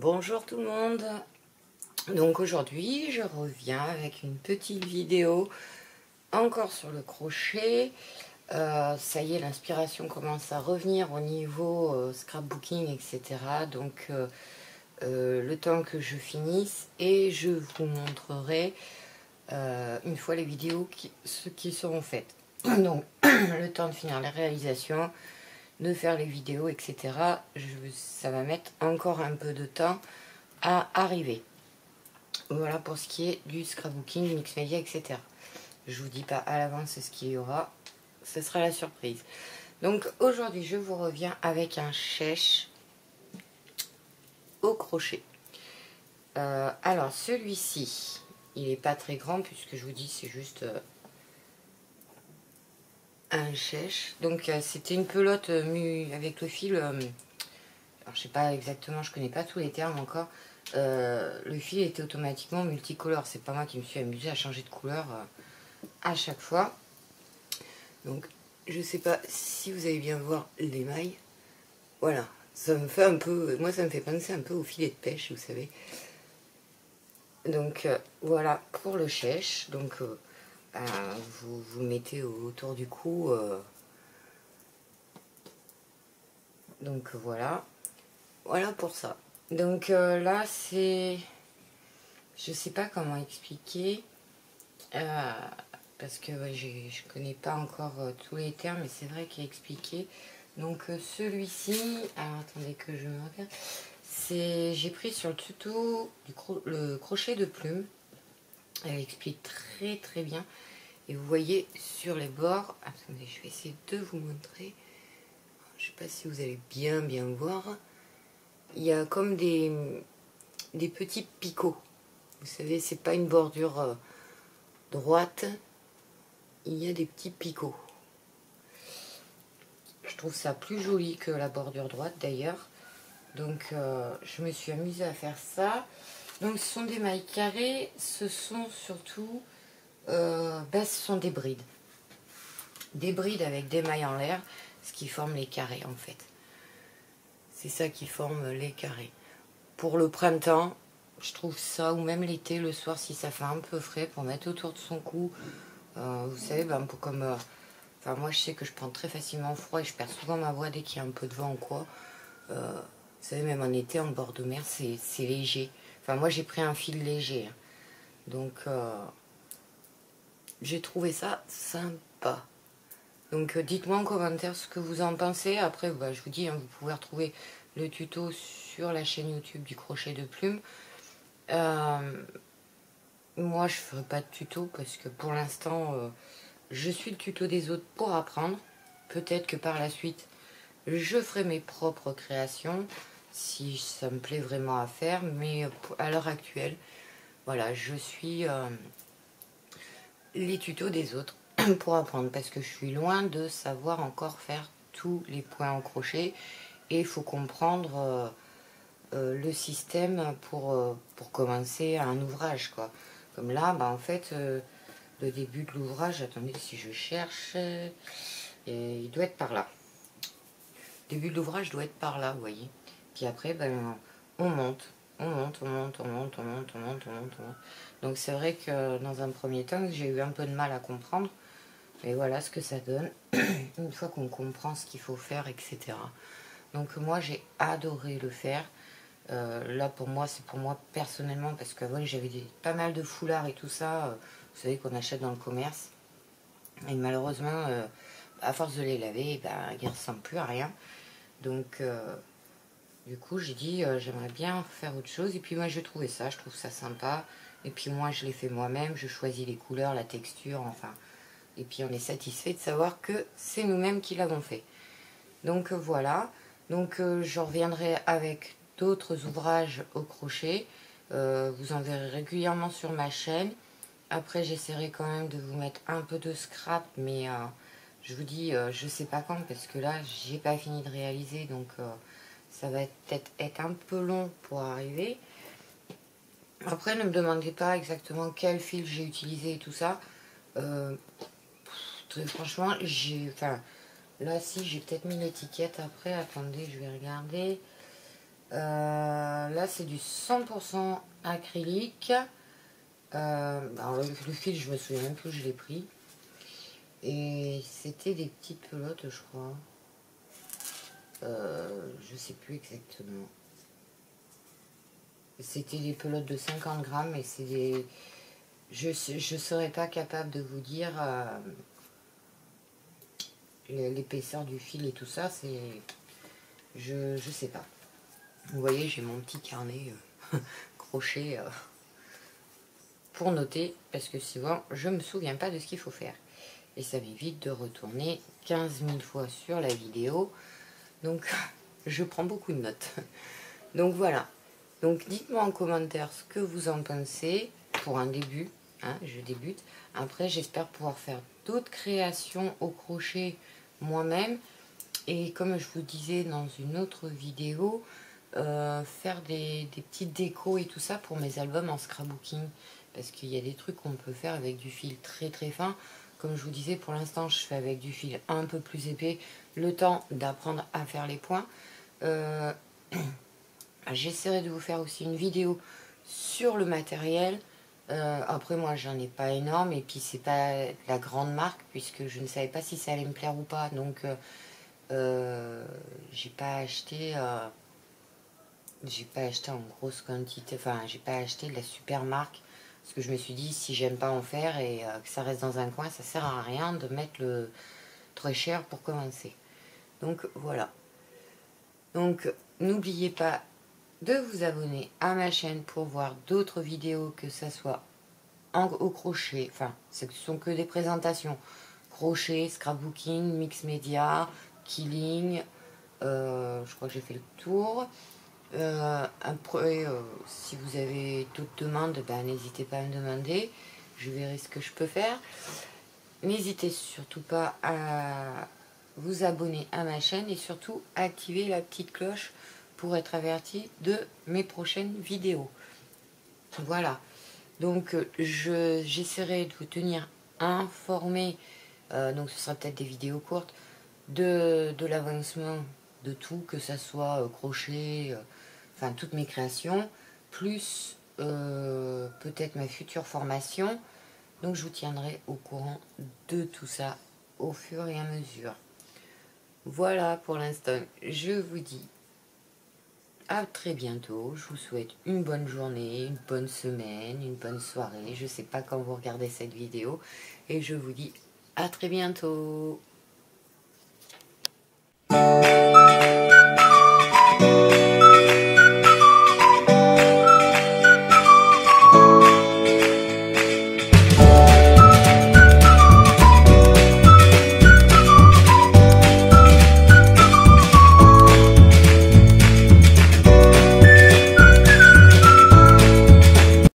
Bonjour tout le monde. Donc aujourd'hui je reviens avec une petite vidéo encore sur le crochet. Ça y est, l'inspiration commence à revenir au niveau scrapbooking, etc. Donc le temps que je finisse, et je vous montrerai une fois les vidéos qui seront faites. Donc le temps de finir la réalisation, de faire les vidéos, etc. Ça va mettre encore un peu de temps à arriver. Voilà pour ce qui est du scrapbooking, mix media, etc. Je vous dis pas à l'avance ce qu'il y aura, ce sera la surprise. Donc aujourd'hui je vous reviens avec un chèche au crochet. Alors celui-ci, il n'est pas très grand puisque je vous dis c'est juste un chèche. Donc c'était une pelote mue avec le fil. Alors je sais pas exactement, je connais pas tous les termes encore. Le fil était automatiquement multicolore. C'est pas moi qui me suis amusée à changer de couleur à chaque fois. Donc je sais pas si vous allez bien voir les mailles. Voilà, ça me fait un peu, moi ça me fait penser un peu au filet de pêche, vous savez. Donc voilà pour le chèche. Donc vous mettez autour du cou. Donc voilà pour ça. Donc là c'est, je sais pas comment expliquer parce que ouais, je connais pas encore tous les termes, mais c'est vrai qu'il est expliqué. Donc celui-ci, alors attendez que je me regarde, j'ai pris sur le tuto le crochet de plume. Elle explique très très bien, et vous voyez sur les bords, attendez, je vais essayer de vous montrer, je sais pas si vous allez bien voir, il y a comme des petits picots, vous savez, c'est pas une bordure droite, il y a des petits picots. Je trouve ça plus joli que la bordure droite d'ailleurs. Donc je me suis amusée à faire ça. Donc ce sont des mailles carrées, ce sont surtout ce sont des brides. Des brides avec des mailles en l'air, ce qui forme les carrés en fait. C'est ça qui forme les carrés. Pour le printemps, je trouve ça, ou même l'été, le soir si ça fait un peu frais, pour mettre autour de son cou. Vous savez, ben, comme... enfin moi je sais que je prends très facilement froid et je perds souvent ma voix dès qu'il y a un peu de vent ou quoi. Vous savez, même en été, en bord de mer, c'est léger. Enfin, moi, j'ai pris un fil léger. Hein. Donc, j'ai trouvé ça sympa. Donc, dites-moi en commentaire ce que vous en pensez. Après, bah, je vous dis, hein, vous pouvez retrouver le tuto sur la chaîne YouTube du crochet de plume. Moi, je ferai pas de tuto parce que pour l'instant, je suis le tuto des autres pour apprendre. Peut-être que par la suite, je ferai mes propres créations si ça me plaît vraiment à faire, mais à l'heure actuelle, voilà, je suis les tutos des autres pour apprendre, parce que je suis loin de savoir encore faire tous les points en crochet, et il faut comprendre le système pour commencer un ouvrage, quoi. Comme là, bah, en fait, le début de l'ouvrage, attendez, si je cherche, il doit être par là. Le début de l'ouvrage doit être par là, vous voyez. Puis après, ben, on monte. Donc c'est vrai que dans un premier temps, j'ai eu un peu de mal à comprendre. Mais voilà ce que ça donne, une fois qu'on comprend ce qu'il faut faire, etc. Donc moi, j'ai adoré le faire. Là, pour moi, c'est pour moi personnellement, parce qu'avant, j'avais pas mal de foulards et tout ça, vous savez, qu'on achète dans le commerce. Et malheureusement, à force de les laver, ben, ils ne ressemblent plus à rien. Donc... du coup, j'ai dit, j'aimerais bien faire autre chose. Et puis moi, je trouve ça sympa. Et puis moi, je l'ai fait moi-même. Je choisis les couleurs, la texture, enfin. Et puis on est satisfait de savoir que c'est nous-mêmes qui l'avons fait. Donc voilà. Donc je reviendrai avec d'autres ouvrages au crochet. Vous en verrez régulièrement sur ma chaîne. Après, j'essaierai quand même de vous mettre un peu de scrap. Mais je vous dis, je sais pas quand. Parce que là, j'ai pas fini de réaliser. Donc... ça va peut-être être un peu long pour arriver. Après, ne me demandez pas exactement quel fil j'ai utilisé et tout ça. Très franchement, enfin, là, si, j'ai peut-être mis l'étiquette après. Attendez, je vais regarder. Là c'est du 100% acrylique. Alors le fil je me souviens même plus où je l'ai pris. Et c'était des petites pelotes je crois. Je sais plus exactement. C'était des pelotes de 50 grammes et c'est des... Je serais pas capable de vous dire l'épaisseur du fil et tout ça, c'est... Je sais pas. Vous voyez, j'ai mon petit carnet crochet pour noter, parce que souvent, je me souviens pas de ce qu'il faut faire. Et ça m'évite de retourner 15 000 fois sur la vidéo. Donc, je prends beaucoup de notes. Donc voilà. Donc dites-moi en commentaire ce que vous en pensez pour un début. Hein, je débute. Après, j'espère pouvoir faire d'autres créations au crochet moi-même. Et comme je vous disais dans une autre vidéo, faire des petites décos et tout ça pour mes albums en scrapbooking. Parce qu'il y a des trucs qu'on peut faire avec du fil très très fin. Comme je vous disais, pour l'instant, je fais avec du fil un peu plus épais. Le temps d'apprendre à faire les points. J'essaierai de vous faire aussi une vidéo sur le matériel. Après moi j'en ai pas énorme et puis c'est pas la grande marque puisque je ne savais pas si ça allait me plaire ou pas, donc j'ai pas acheté en grosse quantité, enfin j'ai pas acheté de la super marque parce que je me suis dit si j'aime pas en faire et que ça reste dans un coin, ça sert à rien de mettre le très cher pour commencer. Donc voilà. Donc n'oubliez pas de vous abonner à ma chaîne pour voir d'autres vidéos, que ça soit au crochet, enfin ce ne sont que des présentations, crochet, scrapbooking, mix média, killing, je crois que j'ai fait le tour. Après, si vous avez d'autres demandes, ben, n'hésitez pas à me demander, je verrai ce que je peux faire. N'hésitez surtout pas à vous abonner à ma chaîne et surtout activer la petite cloche pour être averti de mes prochaines vidéos. Voilà, donc j'essaierai de vous tenir informé, donc ce sera peut-être des vidéos courtes, de l'avancement de tout, que ça soit crochet, enfin toutes mes créations, plus peut-être ma future formation. Donc je vous tiendrai au courant de tout ça au fur et à mesure. Voilà pour l'instant, je vous dis à très bientôt. Je vous souhaite une bonne journée, une bonne semaine, une bonne soirée. Je ne sais pas quand vous regardez cette vidéo. Et je vous dis à très bientôt.